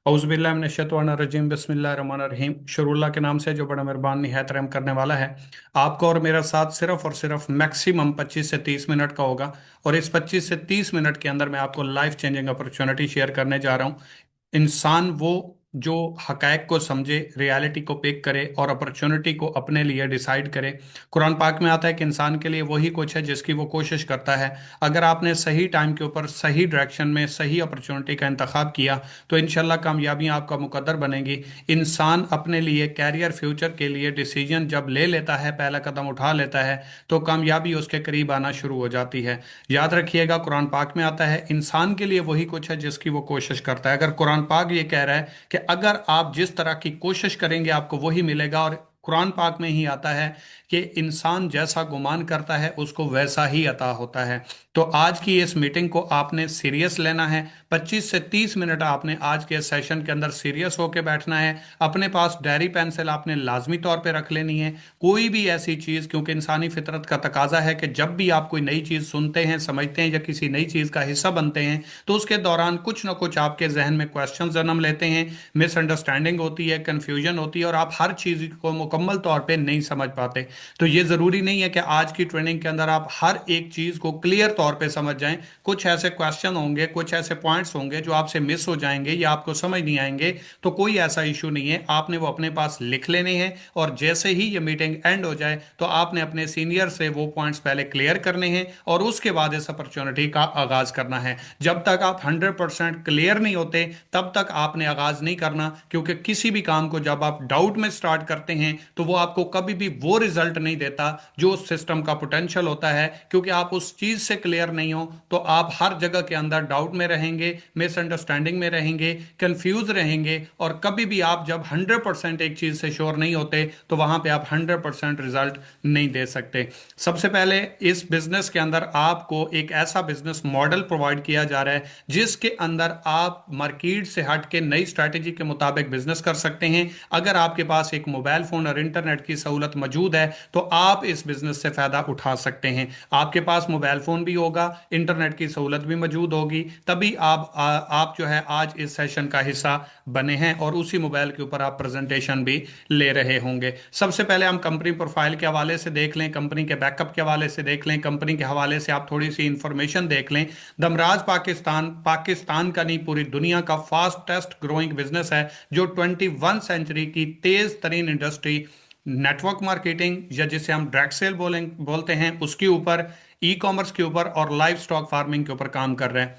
औज़ुबिल्लाहिमिनश्शैतानिर्रजीम बिस्मिल्लाहिर्रहमानिर्रहीम। शुरुल्लाह के नाम से जो बड़ा मेहरबान निहायत रहम करने वाला है। आपको और मेरा साथ सिर्फ और सिर्फ मैक्सिमम 25 से 30 मिनट का होगा। और इस 25 से 30 मिनट के अंदर मैं आपको लाइफ चेंजिंग अपॉर्चुनिटी शेयर करने जा रहा हूँ। इंसान वो जो हकायक को समझे, रियलिटी को पिक करे और अपॉर्चुनिटी को अपने लिए डिसाइड करे। कुरान पाक में आता है कि इंसान के लिए वही कुछ है जिसकी वो कोशिश करता है। अगर आपने सही टाइम के ऊपर सही डायरेक्शन में सही अपॉर्चुनिटी का इंतखाब किया तो इंशाल्लाह कामयाबियां आपका मुकद्दर बनेगी। इंसान अपने लिए कैरियर फ्यूचर के लिए डिसीजन जब ले लेता है, पहला कदम उठा लेता है, तो कामयाबी उसके करीब आना शुरू हो जाती है। याद रखिएगा, कुरान पाक में आता है इंसान के लिए वही कुछ है जिसकी वो कोशिश करता है। अगर कुरान पाक ये कह रहा है कि अगर आप जिस तरह की कोशिश करेंगे आपको वही मिलेगा, और कुरान पाक में ही आता है कि इंसान जैसा गुमान करता है उसको वैसा ही अता होता है। तो आज की इस मीटिंग को आपने सीरियस लेना है। 25 से 30 मिनट आपने आज के सेशन के अंदर सीरियस होकर बैठना है। अपने पास डायरी पेंसिल आपने लाजमी तौर पे रख लेनी है। कोई भी ऐसी चीज़, क्योंकि इंसानी फितरत का तकाजा है कि जब भी आप कोई नई चीज़ सुनते हैं, समझते हैं या किसी नई चीज़ का हिस्सा बनते हैं तो उसके दौरान कुछ ना कुछ आपके जहन में क्वेश्चन जन्म लेते हैं, मिसअंडरस्टैंडिंग होती है, कन्फ्यूजन होती है और आप हर चीज़ को मुकम्मल तौर पे नहीं समझ पाते। तो ये ज़रूरी नहीं है कि आज की ट्रेनिंग के अंदर आप हर एक चीज़ को क्लियर तौर पे समझ जाएं। कुछ ऐसे क्वेश्चन होंगे, कुछ ऐसे पॉइंट्स होंगे जो आपसे मिस हो जाएंगे या आपको समझ नहीं आएंगे। तो कोई ऐसा इशू नहीं है, आपने वो अपने पास लिख लेने हैं और जैसे ही ये मीटिंग एंड हो जाए तो आपने अपने सीनियर से वो पॉइंट्स पहले क्लियर करने हैं और उसके बाद इस अपॉर्चुनिटी का आगाज करना है। जब तक आप 100% क्लियर नहीं होते तब तक आपने आगाज नहीं करना, क्योंकि किसी भी काम को जब आप डाउट में स्टार्ट करते हैं तो वो आपको कभी भी वो रिजल्ट नहीं देता जो उस सिस्टम का पोटेंशियल होता है। क्योंकि आप उस चीज से क्लियर नहीं हो तो आप हर जगह के अंदर डाउट में रहेंगे, मिसअंडरस्टैंडिंग में रहेंगे, कंफ्यूज रहेंगे और कभी भी आप जब 100% एक चीज से श्योर नहीं होते तो वहां पे आप 100% रिजल्ट नहीं दे सकते। सबसे पहले इस बिजनेस के अंदर आपको एक ऐसा बिजनेस मॉडल प्रोवाइड किया जा रहा है जिसके अंदर आप मार्केट से हट के नई स्ट्रैटेजी के मुताबिक बिजनेस कर सकते हैं। अगर आपके पास एक मोबाइल फोन और इंटरनेट की सहूलत मौजूद है तो आप इस बिजनेस से फायदा उठा सकते हैं। आपके पास मोबाइल फोन भी होगा, इंटरनेट की सहूलत भी मौजूद होगी, तभी आप जो है आज इस सेशन का हिस्सा बने हैं और उसी मोबाइल के ऊपर आप प्रेजेंटेशन भी ले रहे होंगे। सबसे पहले हम कंपनी प्रोफाइल के हवाले से देख लें, कंपनी के बैकअप के हवाले से देख लें, कंपनी के हवाले से आप थोड़ी सी इंफॉर्मेशन देख लें। दमराज पाकिस्तान पाकिस्तान का नहीं पूरी दुनिया का फास्टेस्ट ग्रोइंग बिजनेस है जो 21 सेंचुरी की तेज तरीन इंडस्ट्री नेटवर्क मार्केटिंग या जिसे हम डायरेक्ट सेल बोलते हैं उसके ऊपर, ई कॉमर्स के ऊपर और लाइव स्टॉक फार्मिंग के ऊपर काम कर रहे हैं।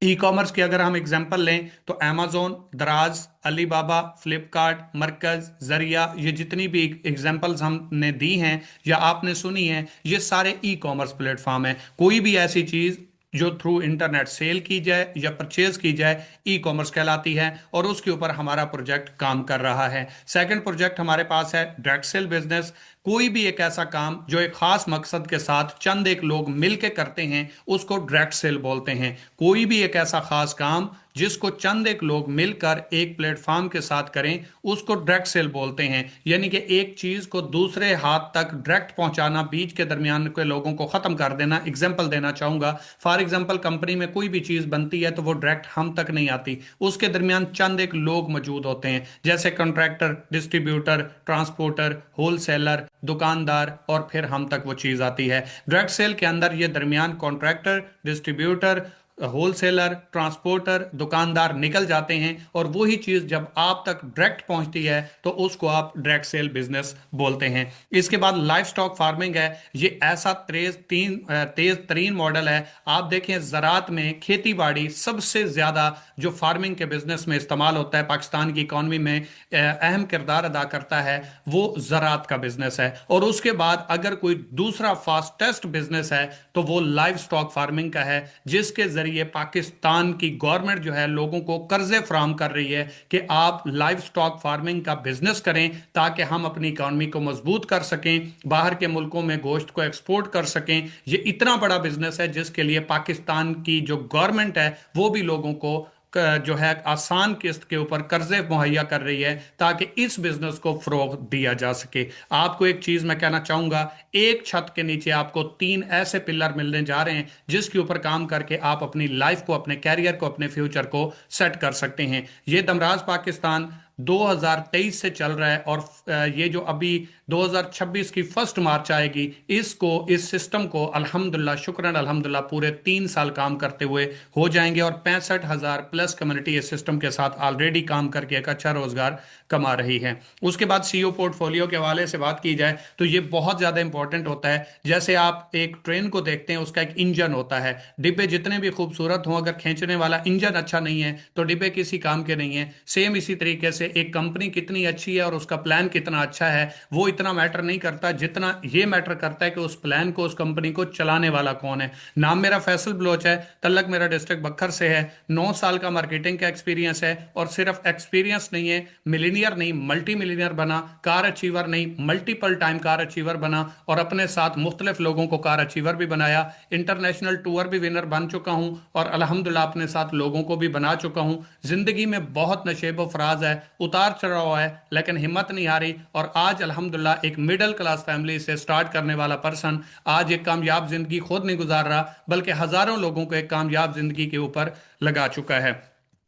ई कॉमर्स की अगर हम एग्जांपल लें तो अमेजोन, दराज, अलीबाबा, फ्लिपकार्ट, मरकज, जरिया, ये जितनी भी एग्जांपल्स हमने दी हैं या आपने सुनी है, ये सारे ई कॉमर्स प्लेटफॉर्म हैं। कोई भी ऐसी चीज जो थ्रू इंटरनेट सेल की जाए या परचेज की जाए ई कॉमर्स कहलाती है और उसके ऊपर हमारा प्रोजेक्ट काम कर रहा है। सेकंड प्रोजेक्ट हमारे पास है डायरेक्ट सेल बिजनेस। कोई भी एक ऐसा काम जो एक खास मकसद के साथ चंद एक लोग मिलकर करते हैं उसको डायरेक्ट सेल बोलते हैं। कोई भी एक ऐसा खास काम जिसको चंद एक लोग मिलकर एक प्लेटफॉर्म के साथ करें उसको डायरेक्ट सेल बोलते हैं। यानी कि एक चीज को दूसरे हाथ तक डायरेक्ट पहुंचाना, बीच के दरमियान के लोगों को खत्म कर देना। एग्जांपल देना चाहूंगा, फॉर एग्जांपल कंपनी में कोई भी चीज बनती है तो वो डायरेक्ट हम तक नहीं आती, उसके दरमियान चंद एक लोग मौजूद होते हैं जैसे कॉन्ट्रैक्टर, डिस्ट्रीब्यूटर, ट्रांसपोर्टर, होलसेलर, दुकानदार और फिर हम तक वो चीज आती है। डायरेक्ट सेल के अंदर ये दरमियान कॉन्ट्रैक्टर, डिस्ट्रीब्यूटर, होलसेलर, ट्रांसपोर्टर, दुकानदार निकल जाते हैं और वही चीज जब आप तक डायरेक्ट पहुंचती है तो उसको आप डायरेक्ट सेल बिजनेस बोलते हैं। इसके बाद लाइफ स्टॉक फार्मिंग है। ये ऐसा तेज तरीन मॉडल है। आप देखें ज़रात में खेती बाड़ी सबसे ज्यादा जो फार्मिंग के बिजनेस में इस्तेमाल होता है, पाकिस्तान की इकॉनमी में अहम किरदार अदा करता है, वो ज़रात का बिजनेस है। और उसके बाद अगर कोई दूसरा फास्टेस्ट बिजनेस है तो वो लाइव स्टॉक फार्मिंग का है, जिसके जरिए पाकिस्तान की गवर्नमेंट जो है लोगों को कर्जे फराम कर रही है कि आप लाइव स्टॉक फार्मिंग का बिजनेस करें ताकि हम अपनी इकॉनमी को मजबूत कर सकें, बाहर के मुल्कों में गोश्त को एक्सपोर्ट कर सकें। ये इतना बड़ा बिजनेस है जिसके लिए पाकिस्तान की जो गवर्नमेंट है वो भी लोगों को जो है आसान किस्त के ऊपर कर्जे मुहैया कर रही है ताकि इस बिजनेस को फरोग दिया जा सके। आपको एक चीज मैं कहना चाहूंगा, एक छत के नीचे आपको तीन ऐसे पिलर मिलने जा रहे हैं जिसके ऊपर काम करके आप अपनी लाइफ को, अपने कैरियर को, अपने फ्यूचर को सेट कर सकते हैं। ये दमराज पाकिस्तान 2023 से चल रहा है और ये जो अभी 2026 की 1 मार्च आएगी, इसको, इस सिस्टम को अल्हम्दुलिल्लाह, शुक्रन अल्हम्दुलिल्लाह, पूरे 3 साल काम करते हुए हो जाएंगे और 65,000 प्लस कम्युनिटी इस सिस्टम के साथ ऑलरेडी काम करके एक अच्छा रोजगार कमा रही है। उसके बाद सीईओ पोर्टफोलियो के हवाले से बात की जाए तो ये बहुत ज्यादा इंपॉर्टेंट होता है। जैसे आप एक ट्रेन को देखते हैं, उसका एक इंजन होता है। डिब्बे जितने भी खूबसूरत हों, अगर खींचने वाला इंजन अच्छा नहीं है तो डिब्बे किसी काम के नहीं है। सेम इसी तरीके से एक कंपनी कितनी अच्छी है और उसका प्लान कितना अच्छा है, वो इतना मैटर नहीं करता जितना ये मैटर करता है कि उस प्लान को, उस कंपनी को चलाने वाला कौन है। नाम मेरा फैसल बलोच है, तल्लक मेरा डिस्ट्रिक्ट बखर से है, 9 साल का मार्केटिंग का एक्सपीरियंस है और सिर्फ एक्सपीरियंस नहीं है, मिलीनियर नहीं मल्टी मिलीनियर बना, कार अचीवर नहीं मल्टीपल टाइम कार अचीवर बना और अपने साथ मुख्तलिफ लोगों को कार अचीवर भी बनाया। इंटरनेशनल टूर भी विनर बन चुका हूं और अल्हम्दुलिल्लाह अपने साथ लोगों को भी बना चुका हूं। जिंदगी में बहुत नशेब फराज है, उतार चढ़ाव है, लेकिन हिम्मत नहीं हारी और आज अल्हम्दुलिल्लाह एक मिडिल क्लास फैमिली से स्टार्ट करने वाला पर्सन आज एक कामयाब जिंदगी खुद नहीं गुजार रहा बल्कि हजारों लोगों को एक कामयाब जिंदगी के ऊपर लगा चुका है।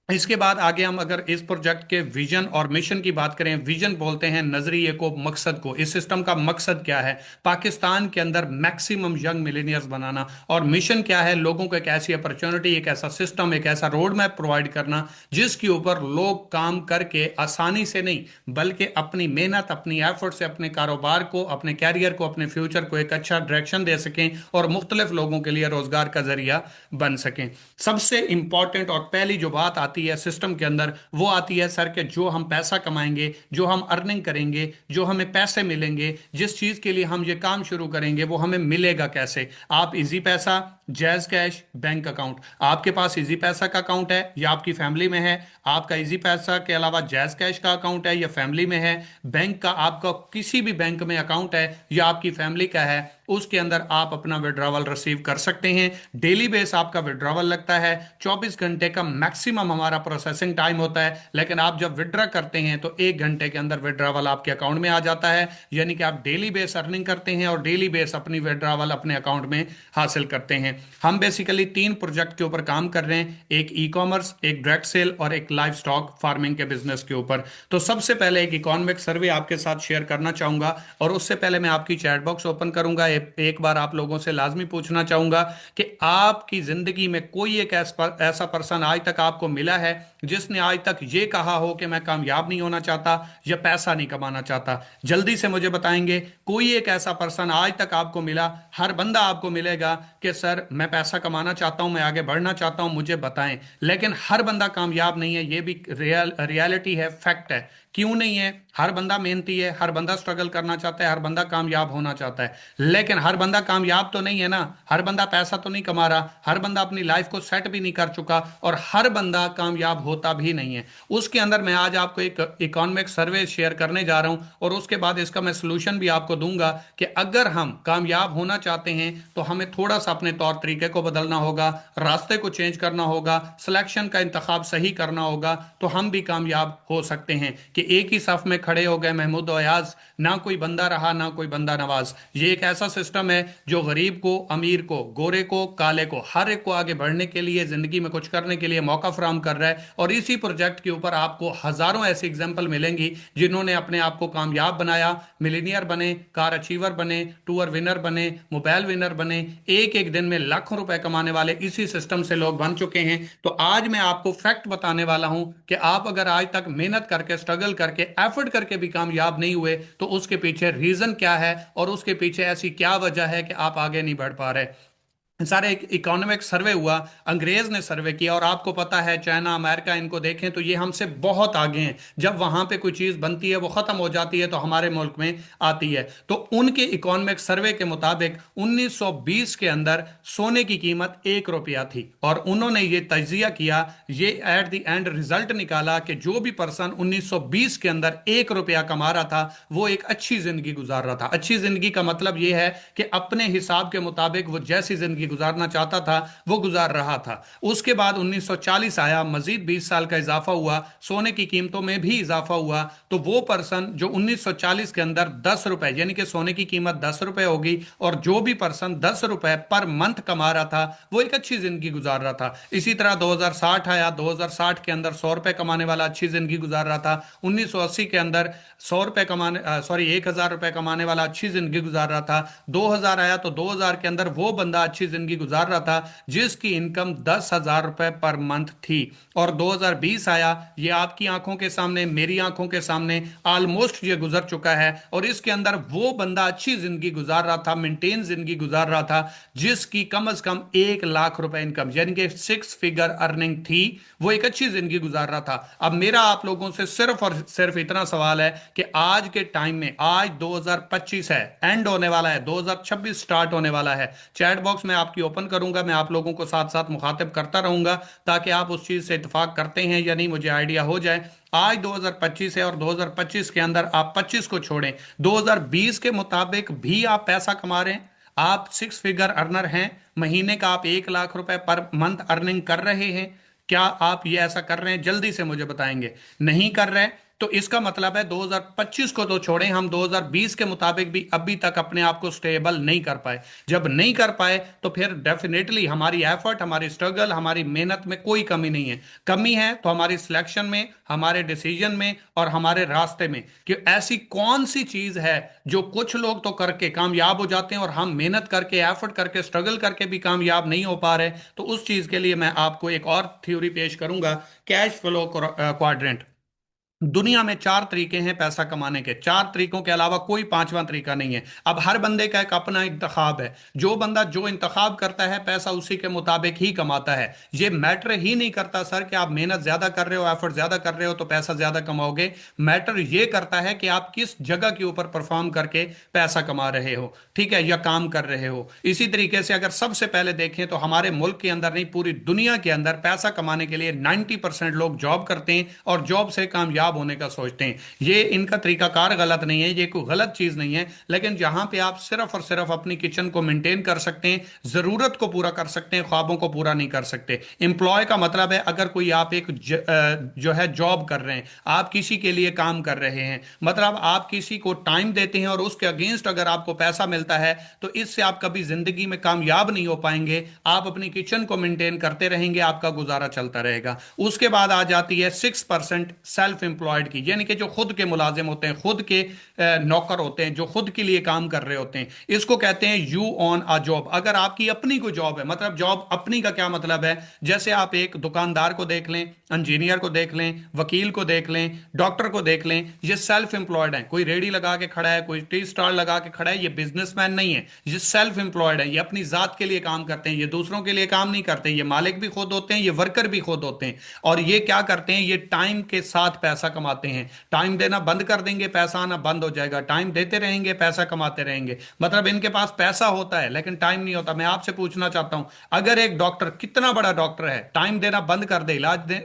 इसके बाद आगे हम अगर इस प्रोजेक्ट के विजन और मिशन की बात करें, विजन बोलते हैं नजरिए को, मकसद को। इस सिस्टम का मकसद क्या है? पाकिस्तान के अंदर मैक्सिमम यंग मिलेनियर्स बनाना। और मिशन क्या है? लोगों को एक ऐसी अपॉर्चुनिटी, एक ऐसा सिस्टम, एक ऐसा रोड मैप प्रोवाइड करना जिसके ऊपर लोग काम करके आसानी से नहीं बल्कि अपनी मेहनत, अपनी एफर्ट से अपने कारोबार को, अपने कैरियर को, अपने फ्यूचर को एक अच्छा डायरेक्शन दे सकें और मुख्तलिफ लोगों के लिए रोजगार का जरिया बन सकें। सबसे इंपॉर्टेंट और पहली जो बात आती है सिस्टम के अंदर, वो आती है सर के जो हम पैसा कमाएंगे, जो हम अर्निंग करेंगे, जो हमें पैसे मिलेंगे, जिस चीज के लिए हम ये काम शुरू करेंगे वो हमें मिलेगा कैसे? आप इजी पैसा, जैज कैश, बैंक अकाउंट, आपके पास इजी पैसा का अकाउंट है या आपकी फैमिली में है, आपका इजी पैसा के अलावा जैज कैश का अकाउंट है या फैमिली में है, बैंक का आपका किसी भी बैंक में अकाउंट है या आपकी फैमिली का है, उसके अंदर आप अपना विड्रॉवल रिसीव कर सकते हैं। डेली बेस आपका विड्रॉवल लगता है, 24 घंटे का मैक्सिमम हमारा प्रोसेसिंग टाइम होता है, लेकिन आप जब विड्रॉ करते हैं तो 1 घंटे के अंदर विड्रॉवल आपके अकाउंट में आ जाता है। यानी कि आप डेली बेस अर्निंग करते हैं और डेली बेस अपनी विड्रॉवल अपने अकाउंट में हासिल करते हैं। हम बेसिकली 3 प्रोजेक्ट के ऊपर काम कर रहे हैं, एक ई कॉमर्स, एक डायरेक्ट सेल और एक लाइव स्टॉक फार्मिंग के बिजनेस के ऊपर। तो सबसे पहले एक इकोनॉमिक सर्वे आपके साथ शेयर करना चाहूंगा और उससे पहले मैं आपकी चैट बॉक्स ओपन करूंगा। एक बार आप लोगों से लाजमी पूछना चाहूंगा कि आपकी जिंदगी में कोई एक ऐसा पर्सन आज तक आपको मिला है जिसने आज तक ये कहा हो कि मैं कामयाब नहीं होना चाहता या पैसा नहीं कमाना चाहता? जल्दी से मुझे बताएंगे कोई एक ऐसा पर्सन आज तक आपको मिला? हर बंदा आपको मिलेगा कि सर मैं पैसा कमाना चाहता हूं, मैं आगे बढ़ना चाहता हूं, मुझे बताएं। लेकिन हर बंदा कामयाब नहीं है, ये भी रियलिटी है, फैक्ट है। क्यों नहीं है? हर बंदा मेहनती है, हर बंदा स्ट्रगल करना चाहता है, हर बंदा कामयाब होना चाहता है, लेकिन हर बंदा कामयाब तो नहीं है ना। हर बंदा पैसा तो नहीं कमा रहा, हर बंदा अपनी लाइफ को सेट भी नहीं कर चुका और हर बंदा कामयाब होता भी नहीं है। उसके अंदर मैं आज आपको एक इकोनॉमिक सर्वे शेयर करने जा रहा हूं और उसके बाद इसका मैं सोल्यूशन भी आपको दूंगा कि अगर हम कामयाब होना चाहते हैं तो हमें थोड़ा सा अपने तौर तरीके को बदलना होगा, रास्ते को चेंज करना होगा, सिलेक्शन का इंतखाब सही करना होगा, तो हम भी कामयाब हो सकते हैं। कि एक ही सफ में खड़े हो गए महमूद अयाज, ना कोई बंदा रहा ना कोई बंदा नवाज। ये एक ऐसा सिस्टम है जो गरीब को, अमीर को, गोरे को, काले को, हर एक को आगे बढ़ने के लिए, जिंदगी में कुछ करने के लिए मौका फराहम कर रहा है। और इसी प्रोजेक्ट के ऊपर आपको हजारों ऐसी एग्जाम्पल मिलेंगी जिन्होंने अपने आप को कामयाब बनाया, मिलीनियर बने, कार अचीवर बने, टूर विनर बने, मोबाइल विनर बने, एक एक दिन में लाखों रुपए कमाने वाले इसी सिस्टम से लोग बन चुके हैं। तो आज मैं आपको फैक्ट बताने वाला हूं कि आप अगर आज तक मेहनत करके, स्ट्रगल करके, एफर्ट करके भी कामयाब नहीं हुए तो उसके पीछे रीजन क्या है और उसके पीछे ऐसी क्या वजह है कि आप आगे नहीं बढ़ पा रहे। सारे एक इकोनॉमिक सर्वे हुआ, अंग्रेज ने सर्वे किया और आपको पता है चाइना, अमेरिका, इनको देखें तो ये हमसे बहुत आगे हैं। जब वहां पे कोई चीज बनती है, वो खत्म हो जाती है तो हमारे मुल्क में आती है। तो उनके इकोनॉमिक सर्वे के मुताबिक 1920 के अंदर सोने की कीमत 1 रुपया थी और उन्होंने ये तजिया किया, ये एट द एंड रिजल्ट निकाला कि जो भी पर्सन 1920 के अंदर 1 रुपया कमा रहा था वो एक अच्छी जिंदगी गुजार रहा था। अच्छी जिंदगी का मतलब ये है कि अपने हिसाब के मुताबिक वो जैसी जिंदगी गुजारना चाहता था वो गुजार रहा था। उसके बाद 1940 आया, मजीद 20 साल का इजाफा हुआ, सोने की कीमतों में भी इजाफा हुआ। तो वो पर्सन जो 1940 के अंदर 10 रुपए, यानी कि सोने की कीमत 10 रुपए होगी, और जो भी पर्सन 10 रुपए पर मंथ कमा रहा था वो एक अच्छी जिंदगी गुजार रहा था। इसी तरह 2060 आया, 2060 के अंदर 100 रुपए कमाने वाला अच्छी जिंदगी गुजार रहा था। 1980 के अंदर 100 रुपए कमाने, सॉरी, 1000 रुपए कमाने वाला अच्छी जिंदगी गुजार रहा था। 2000 आया तो 2000 के अंदर वो बंदा अच्छी जिंदगी गुजार रहा था जिसकी इनकम 10,000 रुपए पर मंथ थी। और 2020 आया, ये आपकी आंखों के सामने, मेरी आंखों के सामने ऑलमोस्ट ये गुजर चुका है, और इसके अंदर वो बंदा अच्छी जिंदगी गुजार रहा था, मेंटेन जिंदगी गुजार रहा था, जिसकी कम से कम 1 लाख रुपए इनकम, यानी कि 6 फिगर अर्निंग थी। वो एक अच्छी जिंदगी गुजार रहा था। अब मेरा आप लोगों से सिर्फ और सिर्फ इतना सवाल है कि आज के टाइम में, आज 2025 है, एंड होने वाला है, 2026 स्टार्ट होने वाला है, चैट बॉक्स में आपकी ओपन करूंगा, मैं आप लोगों को साथ साथ मुखातिब करता रहूंगा ताकि आप उस चीज से इत्तेफाक करते हैं या नहीं मुझे आइडिया हो जाए। आज 2025 है और 2025 के अंदर आप 25 को छोड़ें, 2020 के मुताबिक भी आप पैसा कमा रहे हैं, आप 6 फिगर अर्नर हैं, महीने का आप 1 लाख रुपए पर मंथ अर्निंग कर रहे हैं। क्या आप ये ऐसा कर रहे हैं? जल्दी से मुझे बताएंगे। नहीं कर रहे तो इसका मतलब है 2025 को तो छोड़ें, हम 2020 के मुताबिक भी अभी तक अपने आप को स्टेबल नहीं कर पाए। जब नहीं कर पाए तो फिर डेफिनेटली हमारी एफर्ट, हमारी स्ट्रगल, हमारी मेहनत में कोई कमी नहीं है। कमी है तो हमारी सिलेक्शन में, हमारे डिसीजन में और हमारे रास्ते में, कि ऐसी कौन सी चीज है जो कुछ लोग तो करके कामयाब हो जाते हैं और हम मेहनत करके, एफर्ट करके, स्ट्रगल करके भी कामयाब नहीं हो पा रहे। तो उस चीज के लिए मैं आपको एक और थ्योरी पेश करूंगा, कैश फ्लो क्वाड्रेंट। दुनिया में 4 तरीके हैं पैसा कमाने के, 4 तरीकों के अलावा कोई पांचवा तरीका नहीं है। अब हर बंदे का एक अपना इंतखाब है, जो बंदा जो इंतखाब करता है पैसा उसी के मुताबिक ही कमाता है। ये मैटर ही नहीं करता सर कि आप मेहनत ज्यादा कर रहे हो, एफर्ट ज्यादा कर रहे हो तो पैसा ज्यादा कमाओगे। मैटर ये करता है कि आप किस जगह के ऊपर परफॉर्म करके पैसा कमा रहे हो, ठीक है, या काम कर रहे हो। इसी तरीके से अगर सबसे पहले देखें तो हमारे मुल्क के अंदर नहीं, पूरी दुनिया के अंदर पैसा कमाने के लिए 90% लोग जॉब करते हैं और जॉब से कामयाब होने का सोचते हैं। ये इनका तरीकाकार गलत नहीं है, ये कोई गलत चीज नहीं है, लेकिन जहां पे आप सिर्फ और सिर्फ अपनी किचन को मेंटेन कर सकते हैं, जरूरत को पूरा कर सकते हैं, ख्वाबों को पूरा नहीं कर सकते। एम्प्लॉय का मतलब है अगर कोई आप एक जो है जॉब कर रहे हैं, आप किसी के लिए काम कर रहे हैं, मतलब आप किसी को टाइम देते हैं और उसके अगेंस्ट अगर आपको पैसा मिलता है तो इससे आप कभी जिंदगी में कामयाब नहीं हो पाएंगे। आप अपनी किचन को मेंटेन करते रहेंगे, आपका गुजारा चलता रहेगा। उसके बाद आ जाती है 6% सेल्फ एम्प्लॉयड की, यानी कि जो खुद के मुलाजिम होते हैं, खुद के नौकर होते हैं, जो खुद के लिए काम कर रहे होते हैं। इसको कहते हैं यू ऑन अ जॉब। अगर आपकी अपनी कोई जॉब है, मतलब जॉब अपनी का क्या मतलब है, जैसे आप एक दुकानदार को देख लें, इंजीनियर को देख लें, वकील को देख लें, डॉक्टर को देख लें, ये सेल्फ एम्प्लॉयड है। कोई रेडी लगा के खड़ा है, कोई टी स्टॉल लगा के खड़ा है, ये बिजनेसमैन नहीं है, ये सेल्फ एम्प्लॉयड है। ये अपनी जात के लिए काम करते हैं, ये दूसरों के लिए काम नहीं करते। ये मालिक भी खुद होते हैं, ये वर्कर भी खुद होते हैं। और ये क्या करते हैं, ये टाइम के साथ पैसा कमाते हैं। टाइम देना बंद कर देंगे, पैसा आना बंद हो जाएगा। टाइम देते रहेंगे, पैसा कमाते रहेंगे। मतलब इनके पास पैसा होता है लेकिन टाइम नहीं होता। मैं आपसे पूछना चाहता हूं, अगर एक डॉक्टर, कितना बड़ा डॉक्टर है, टाइम देना बंद कर दे,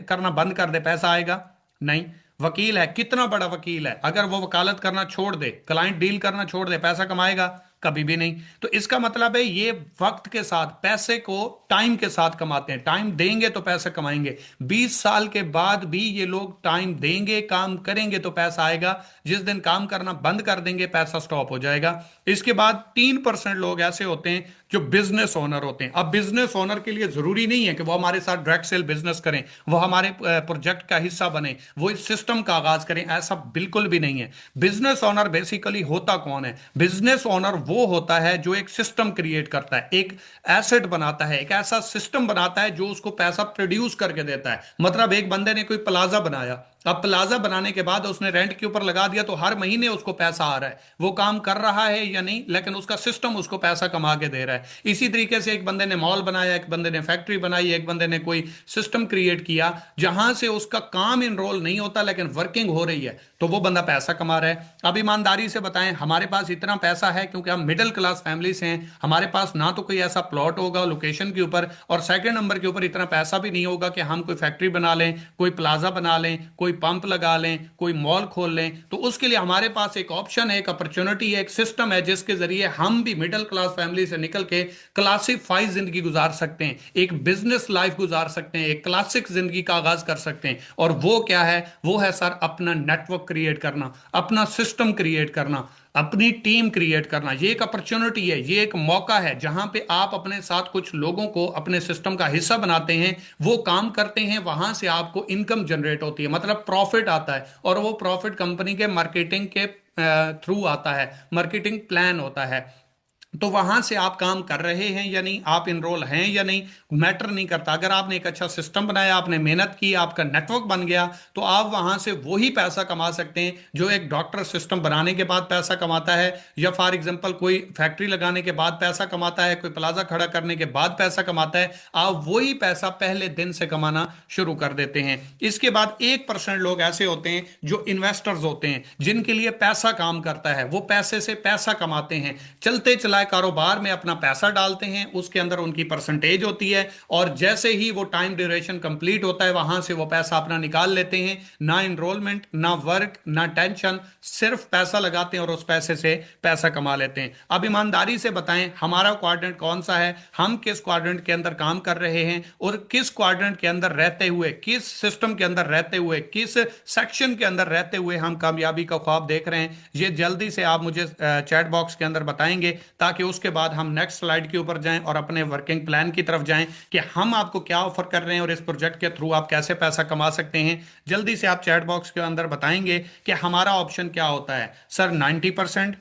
करना बंद कर दे, पैसा आएगा? नहीं। वकील है, कितना बड़ा वकील है, अगर वो वकालत करना छोड़ दे, क्लाइंट डील करना छोड़ दे, पैसा कमाएगा? कभी भी नहीं। तो इसका मतलब है ये वक्त के साथ, पैसे को टाइम के साथ कमाते हैं। टाइम देंगे तो पैसा कमाएंगे। 20 साल के बाद भी ये लोग टाइम देंगे, काम करेंगे तो पैसा आएगा। जिस दिन काम करना बंद कर देंगे पैसा स्टॉप हो जाएगा। इसके बाद 3% लोग ऐसे होते हैं जो बिजनेस ओनर होते हैं। अब बिजनेस ओनर के लिए जरूरी नहीं है कि वो हमारे साथ डायरेक्ट सेल बिजनेस करें, वो हमारे प्रोजेक्ट का हिस्सा बने, वो इस सिस्टम का आगाज करें, ऐसा बिल्कुल भी नहीं है। बिजनेस ओनर बेसिकली होता कौन है? बिजनेस ओनर वो होता है जो एक सिस्टम क्रिएट करता है, एक एसेट बनाता है, एक ऐसा सिस्टम बनाता है जो उसको पैसा प्रोड्यूस करके देता है। मतलब एक बंदे ने कोई प्लाजा बनाया, अब प्लाजा बनाने के बाद उसने रेंट के ऊपर लगा दिया तो हर महीने उसको पैसा आ रहा है। वो काम कर रहा है या नहीं, लेकिन उसका सिस्टम उसको पैसा कमा के दे रहा है। इसी तरीके से एक बंदे ने मॉल बनाया, एक बंदे ने फैक्ट्री बनाई, एक बंदे ने कोई सिस्टम क्रिएट किया जहां से उसका काम इनरोल नहीं होता लेकिन वर्किंग हो रही है, तो वो बंदा पैसा कमा रहा है। अब ईमानदारी से बताएं, हमारे पास इतना पैसा है क्योंकि हम मिडिल क्लास फैमिली से हैं। हमारे पास ना तो कोई ऐसा प्लॉट होगा लोकेशन के ऊपर, और सेकंड नंबर के ऊपर इतना पैसा भी नहीं होगा कि हम कोई फैक्ट्री बना लें, कोई प्लाजा बना लें, कोई पंप लगा लें, कोई मॉल खोल लें, तो उसके लिए हमारे पास एक ऑप्शन है, एक अपॉर्चुनिटी है, एक सिस्टम है जिसके जरिए हम भी मिडिल क्लास फैमिली से निकल के क्लासिफाइड जिंदगी गुजार सकते हैं, एक बिजनेस लाइफ गुजार सकते हैं, एक क्लासिक जिंदगी का आगाज कर सकते हैं। और वो क्या है? वो है सर अपना नेटवर्क क्रिएट करना, अपना सिस्टम क्रिएट करना, अपनी टीम क्रिएट करना। ये एक अपॉर्चुनिटी है, ये एक मौका है जहां पे आप अपने साथ कुछ लोगों को अपने सिस्टम का हिस्सा बनाते हैं, वो काम करते हैं, वहां से आपको इनकम जनरेट होती है, मतलब प्रॉफिट आता है, और वो प्रॉफिट कंपनी के मार्केटिंग के थ्रू आता है, मार्केटिंग प्लान होता है। तो वहां से आप काम कर रहे हैं या नहीं, आप इनरोल हैं या नहीं, मैटर नहीं करता। अगर आपने एक अच्छा सिस्टम बनाया, आपने मेहनत की, आपका नेटवर्क बन गया, तो आप वहां से वही पैसा कमा सकते हैं जो एक डॉक्टर सिस्टम बनाने के बाद पैसा कमाता है, या फॉर एग्जांपल कोई फैक्ट्री लगाने के बाद पैसा कमाता है, कोई प्लाजा खड़ा करने के बाद पैसा कमाता है। आप वही पैसा पहले दिन से कमाना शुरू कर देते हैं। इसके बाद 1% लोग ऐसे होते हैं जो इन्वेस्टर्स होते हैं, जिनके लिए पैसा काम करता है, वो पैसे से पैसा कमाते हैं, चलते चलाए कारोबार में अपना पैसा डालते हैं, उसके अंदर उनकी परसेंटेज होती है, और जैसे ही वो टाइम ड्यूरेशन कंप्लीट होता है वहां से वो पैसा अपना निकाल लेते हैं। ना इनरोलमेंट, ना वर्क, ना टेंशन, सिर्फ पैसा लगाते हैं और उस पैसे से पैसा कमा लेते हैं। अब ईमानदारी से बताएं हमारा क्वाड्रेंट कौन सा है, हम किस क्वाड्रेंट के अंदर काम कर रहे हैं, और किस क्वाड्रेंट के अंदर रहते हुए, किस सिस्टम के अंदर रहते हुए, किस सेक्शन के अंदर रहते हुए हम कामयाबी का ख्वाब देख रहे हैं। ये जल्दी से आप मुझे चैट बॉक्स के अंदर बताएंगे, ताकि उसके बाद हम नेक्स्ट स्लाइड के ऊपर जाएं और अपने वर्किंग प्लान की तरफ जाएं कि हम आपको क्या ऑफर कर रहे हैं और इस प्रोजेक्ट के थ्रू आप कैसे पैसा कमा सकते हैं। जल्दी से आप चैट बॉक्स के अंदर बताएंगे कि हमारा ऑप्शन क्या होता है। सर 90%,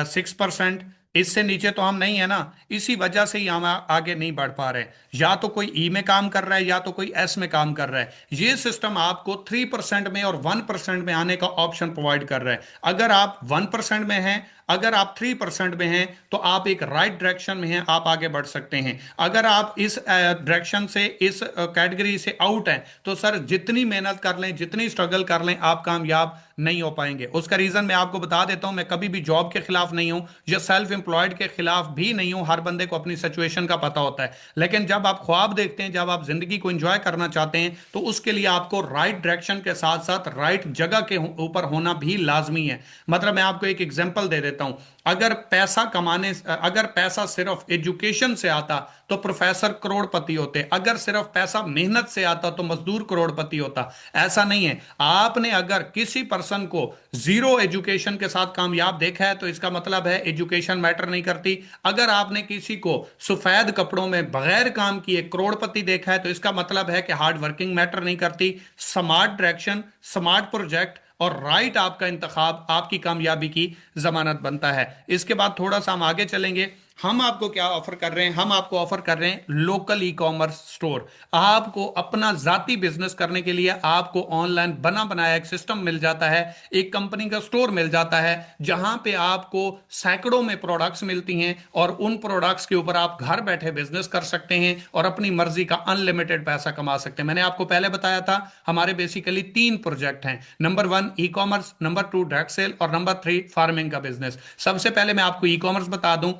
6%, इससे नीचे तो हम नहीं है ना, इसी वजह से ही हम आगे नहीं बढ़ पा रहे। या तो कोई ई में काम कर रहा है या तो कोई एस में काम कर रहा है। ये सिस्टम आपको 3% में और 1% में आने का ऑप्शन प्रोवाइड कर रहा है। अगर आप 1% में हैं, अगर आप 3% में हैं, तो आप एक राइट डायरेक्शन में हैं, आप आगे बढ़ सकते हैं। अगर आप इस डायरेक्शन से, इस कैटेगरी से आउट हैं, तो सर जितनी मेहनत कर लें, जितनी स्ट्रगल कर लें, आप कामयाब नहीं हो पाएंगे। उसका रीजन मैं आपको बता देता हूं, मैं कभी भी जॉब के खिलाफ नहीं हूं या सेल्फ एम्प्लॉयड के खिलाफ भी नहीं हूं। हर बंदे को अपनी सिचुएशन का पता होता है, लेकिन जब आप ख्वाब देखते हैं, जब आप जिंदगी को एंजॉय करना चाहते हैं, तो उसके लिए आपको राइट डायरेक्शन के साथ साथ राइट जगह के ऊपर होना भी लाजमी है। मतलब मैं आपको एक एग्जांपल दे देता हूं। अगर पैसा सिर्फ एजुकेशन से आता तो प्रोफेसर करोड़पति होते, अगर सिर्फ पैसा मेहनत से आता तो मजदूर करोड़पति होता। ऐसा नहीं है। आपने अगर किसी पर्सन को जीरो एजुकेशन के साथ कामयाब देखा है, तो इसका मतलब है एजुकेशन मैटर नहीं करती। अगर आपने किसी को सफेद कपड़ों में बगैर काम किए करोड़पति देखा है, तो इसका मतलब है कि हार्ड वर्किंग मैटर नहीं करती। स्मार्ट डायरेक्शन, स्मार्ट प्रोजेक्ट और राइट आपका इंतखाब आपकी कामयाबी की जमानत बनता है। इसके बाद थोड़ा सा हम आगे चलेंगे। हम आपको क्या ऑफर कर रहे हैं? हम आपको ऑफर कर रहे हैं लोकल ई कॉमर्स स्टोर। आपको अपना जाती बिजनेस करने के लिए आपको ऑनलाइन बना बनाया एक सिस्टम मिल जाता है, एक कंपनी का स्टोर मिल जाता है, जहां पे आपको सैकड़ों में प्रोडक्ट्स मिलती हैं, और उन प्रोडक्ट्स के ऊपर आप घर बैठे बिजनेस कर सकते हैं और अपनी मर्जी का अनलिमिटेड पैसा कमा सकते हैं। मैंने आपको पहले बताया था हमारे बेसिकली 3 प्रोजेक्ट हैं। Number 1 e commerce, number 2 direct sale, और नंबर 3 फार्मिंग का बिजनेस। सबसे पहले मैं आपको ई कॉमर्स बता दूं।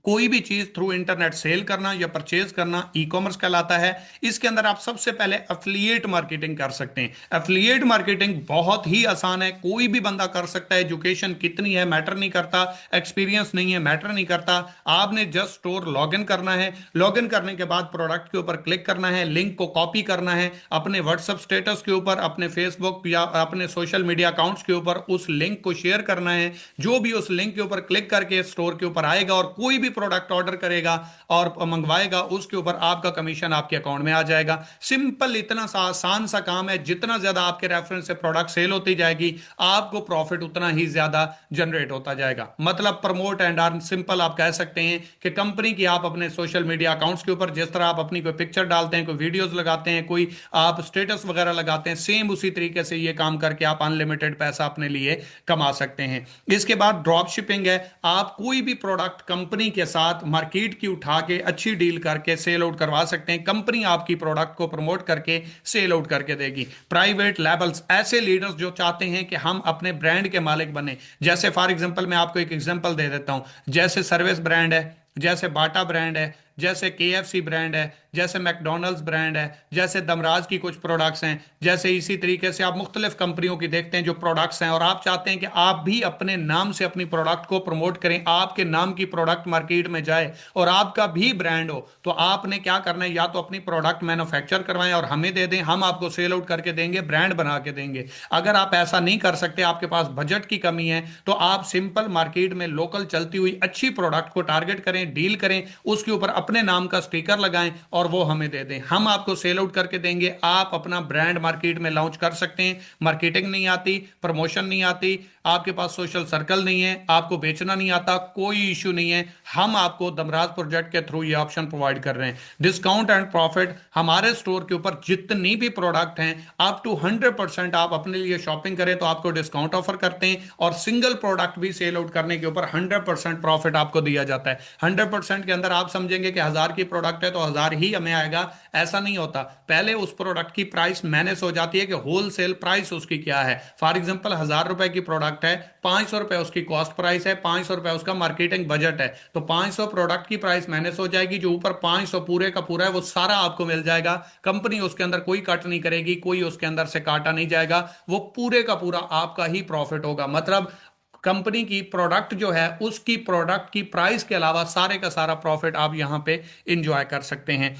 कोई भी चीज थ्रू इंटरनेट सेल करना या परचेज करना ई कॉमर्स कहलाता है। इसके अंदर आप सबसे पहले एफिलिएट मार्केटिंग कर सकते हैं। एफिलिएट मार्केटिंग बहुत ही आसान है, कोई भी बंदा कर सकता है। एजुकेशन कितनी है मैटर नहीं करता, एक्सपीरियंस नहीं है मैटर नहीं करता। आपने जस्ट स्टोर लॉग इन करना है, लॉग इन करने के बाद प्रोडक्ट के ऊपर क्लिक करना है, लिंक को कॉपी करना है, अपने व्हाट्सएप स्टेटस के ऊपर, अपने फेसबुक या अपने सोशल मीडिया अकाउंट्स के ऊपर उस लिंक को शेयर करना है। जो भी उस लिंक के ऊपर क्लिक करके स्टोर के ऊपर आएगा और कोई भी प्रोडक्ट ऑर्डर करेगा और मंगवाएगा, उसके ऊपर आपका कमीशन आपके अकाउंट में आ जाएगा। सिंपल, इतना सा आसान सा काम है। जितना ज्यादा आपके रेफरेंस से प्रोडक्ट सेल होती जाएगी, आपको प्रॉफिट उतना ही ज्यादा जनरेट होता जाएगा। मतलब प्रमोट एंड अर्न, सिंपल आप कह सकते हैं कि कंपनी की आप अपने सोशल मीडिया अकाउंट्स के ऊपर जिस तरह आप अपनी कोई पिक्चर डालते हैं, कोई वीडियोस लगाते हैं, कोई आप स्टेटस वगैरह लगाते हैं, सेम उसी तरीके से ये काम करके आप अनलिमिटेड पैसा अपने लिए कमा सकते हैं। इसके बाद ड्रॉप शिपिंग है। आप कोई भी प्रोडक्ट कंपनी के साथ मार्केट की उठा के अच्छी डील करके सेल आउट करवा सकते हैं। कंपनी आपकी प्रोडक्ट को प्रमोट करके सेल आउट करके देगी। प्राइवेट लेबल्स, ऐसे लीडर्स जो चाहते हैं कि हम अपने ब्रांड के मालिक बने। जैसे फॉर एग्जांपल मैं आपको एक एग्जांपल दे देता हूं, जैसे सर्विस ब्रांड है, जैसे बाटा ब्रांड है, जैसे KFC ब्रांड है, जैसे मैकडोनल्ड्स ब्रांड है, जैसे दमराज की कुछ प्रोडक्ट्स हैं, जैसे इसी तरीके से आप मुख्तलिफ कंपनियों की देखते हैं जो प्रोडक्ट्स हैं, और आप चाहते हैं कि आप भी अपने नाम से अपनी प्रोडक्ट को प्रमोट करें, आपके नाम की प्रोडक्ट मार्केट में जाए और आपका भी ब्रांड हो, तो आपने क्या करना है, या तो अपनी प्रोडक्ट मैन्युफैक्चर करवाएं और हमें दे दें, हम आपको सेल आउट करके देंगे, ब्रांड बना के देंगे। अगर आप ऐसा नहीं कर सकते, आपके पास बजट की कमी है, तो आप सिंपल मार्केट में लोकल चलती हुई अच्छी प्रोडक्ट को टारगेट करें, डील करें, उसके ऊपर अपने नाम का स्टिकर लगाएं और वो हमें दे दें, हम आपको सेल आउट करके देंगे। आप अपना ब्रांड मार्केट में लॉन्च कर सकते हैं। मार्केटिंग नहीं आती, प्रमोशन नहीं आती, आपके पास सोशल सर्कल नहीं है, आपको बेचना नहीं आता, कोई इश्यू नहीं है, हम आपको दमराज प्रोजेक्ट के थ्रू ये ऑप्शन प्रोवाइड कर रहे हैं। डिस्काउंट एंड प्रॉफिट, हमारे स्टोर के ऊपर जितनी भी प्रोडक्ट हैं अप टू 100% आप अपने लिए शॉपिंग करें तो आपको डिस्काउंट ऑफर करते हैं, और सिंगल प्रोडक्ट भी सेल आउट करने के ऊपर 100% प्रॉफिट आपको दिया जाता है। 100% के अंदर आप समझेंगे कि 1000 की प्रोडक्ट है तो 1000 ही हमें आएगा, ऐसा नहीं होता। पहले उस प्रोडक्ट की प्राइस मैनेज हो जाती है कि होलसेल प्राइस उसकी क्या है। फॉर एग्जांपल 1000 रुपए की प्रोडक्ट है, 500 रुपए उसकी कॉस्ट प्राइस है, 500 रुपए उसका मार्केटिंग बजट है, तो 500 प्रोडक्ट की प्राइस मैनेज हो जाएगी, जो ऊपर 500 पूरे का पूरा है वो सारा आपको मिल जाएगा। कंपनी उसके अंदर कोई कट नहीं करेगी, कोई उसके अंदर से काटा नहीं जाएगा, वो पूरे का पूरा आपका ही प्रॉफिट होगा। मतलब कंपनी की प्रोडक्ट जो है उसकी प्रोडक्ट की प्राइस के अलावा सारे का सारा प्रॉफिट आप यहां पे इंजॉय कर सकते हैं।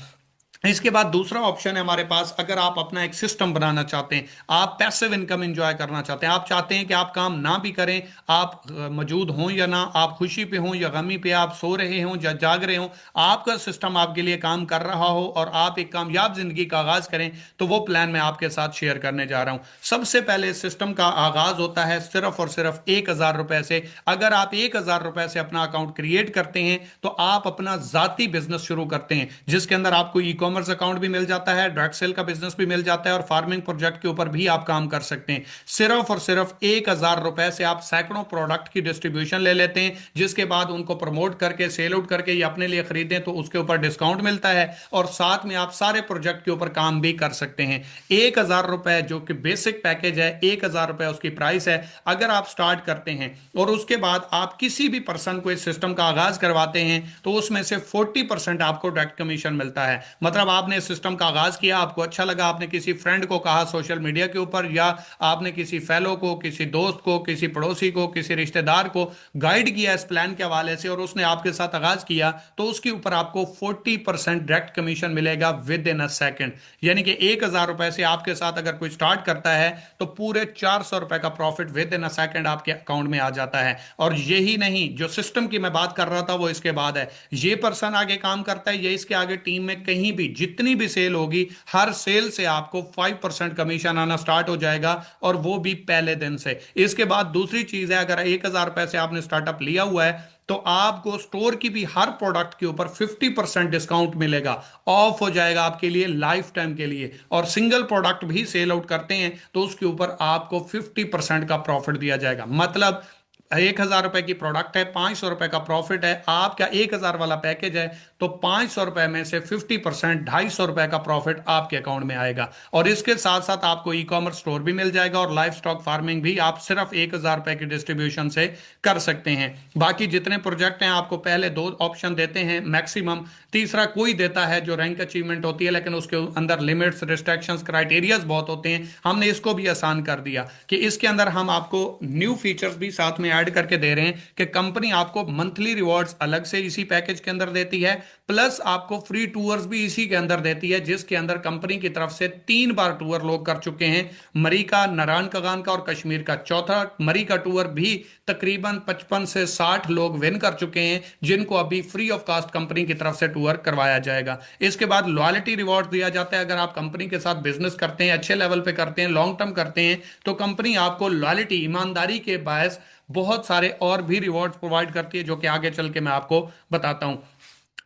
इसके बाद दूसरा ऑप्शन है हमारे पास, अगर आप अपना एक सिस्टम बनाना चाहते हैं, आप पैसिव इनकम एंजॉय करना चाहते हैं, आप चाहते हैं कि आप काम ना भी करें, आप मौजूद हों या ना, आप खुशी पे हों या गमी पे, आप सो रहे हों या जाग रहे हों, आपका सिस्टम आपके लिए काम कर रहा हो और आप एक कामयाब जिंदगी का आगाज करें, तो वो प्लान मैं आपके साथ शेयर करने जा रहा हूं। सबसे पहले सिस्टम का आगाज होता है सिर्फ और सिर्फ 1000 रुपए से। अगर आप 1000 रुपए से अपना अकाउंट क्रिएट करते हैं तो आप अपना जाती बिजनेस शुरू करते हैं, जिसके अंदर आपको ई कॉमर्स अकाउंट भी मिल जाता है, डायरेक्ट सेल का बिजनेस भी मिल जाता है, और फार्मिंग प्रोजेक्ट के ऊपर भी आप काम कर सकते हैं। सिर्फ और सिर्फ 1000 रुपए से आप सैकड़ों प्रोडक्ट की डिस्ट्रीब्यूशन ले लेते हैं, जिसके बाद उनको प्रमोट करके सेल आउट करके या अपने लिए खरीदें तो उसके ऊपर डिस्काउंट मिलता है, और साथ में आप सारे प्रोजेक्ट के ऊपर काम भी कर सकते हैं। 1000 रुपए जो कि बेसिक पैकेज है, 1000 रुपए उसकी प्राइस है। अगर आप स्टार्ट करते हैं और उसके बाद आप किसी भी पर्सन को इस सिस्टम का आगाज करवाते हैं तो उसमें से 40% आपको डायरेक्ट कमीशन मिलता है। मतलब आपने इस सिस्टम का आगाज किया, आपको अच्छा लगा, आपने किसी फ्रेंड को कहा सोशल मीडिया के ऊपर, या आपने किसी फेलो को, किसी दोस्त को, किसी पड़ोसी को, किसी रिश्तेदार को गाइड किया इस प्लान के हवाले से, और उसने आपके साथ आगाज किया, तो उसके ऊपर आपको 40% डायरेक्ट कमीशन मिलेगा विद इन अ सेकेंड। यानी कि 1000 रुपए से आपके साथ अगर कोई स्टार्ट करता है तो पूरे 400 रुपए का profit with in a second आपके अकाउंट में आ जाता है। और यही नहीं, जो सिस्टम की मैं बात कर रहा था वो इसके बाद है। ये पर्सन आगे काम करता है, ये इसके आगे टीम में कहीं भी जितनी भी सेल होगी, हर सेल से आपको 5% कमीशन आना स्टार्ट हो जाएगा, और वो भी पहले दिन से। इसके बाद दूसरी चीज है, अगर 1000 रुपए से आपने स्टार्टअप लिया हुआ है तो आपको स्टोर की भी हर प्रोडक्ट के ऊपर 50% डिस्काउंट मिलेगा, ऑफ हो जाएगा आपके लिए लाइफ टाइम के लिए। और सिंगल प्रोडक्ट भी सेल आउट करते हैं तो उसके ऊपर आपको 50% का प्रॉफिट दिया जाएगा। मतलब 1000 रुपए की प्रोडक्ट है, 500 रुपए का प्रॉफिट है, आपका 1000 वाला पैकेज है, तो 500 रुपए में से 50% 250 रुपए का प्रॉफिट आपके अकाउंट में आएगा। और इसके साथ साथ आपको ई कॉमर्स स्टोर भी मिल जाएगा, और लाइफ स्टॉक फार्मिंग भी आप सिर्फ 1000 रुपए की डिस्ट्रीब्यूशन से कर सकते हैं। बाकी जितने प्रोजेक्ट हैं आपको पहले दो ऑप्शन देते हैं मैक्सिमम, तीसरा कोई देता है जो रैंक अचीवमेंट होती है, लेकिन उसके अंदर लिमिट्स, रिस्ट्रिक्शंस, क्राइटेरियाज बहुत होते हैं। हमने इसको भी आसान कर दिया कि इसके अंदर हम आपको न्यू फीचर्स भी साथ में ऐड करके दे रहे हैं कि कंपनी आपको मंथली रिवॉर्ड्स अलग से इसी पैकेज के अंदर देती है, प्लस आपको फ्री टूर्स भी इसी के अंदर देती है, जिसके अंदर कंपनी की तरफ से 3 बार टूर लोग कर चुके हैं, मरी का, नारायण कगान का और कश्मीर का। चौथा मरी का टूर भी तकरीबन 55 से 60 लोग विन कर चुके हैं, जिनको अभी फ्री ऑफ कास्ट कंपनी की तरफ से टूर करवाया जाएगा। इसके बाद लॉयल्टी रिवॉर्ड दिया जाता है। अगर आप कंपनी के साथ बिजनेस करते हैं, अच्छे लेवल पे करते हैं, लॉन्ग टर्म करते हैं, तो कंपनी आपको लॉयल्टी, ईमानदारी के बायस बहुत सारे और भी रिवॉर्ड्स प्रोवाइड करती है, जो कि आगे चल के मैं आपको बताता हूं।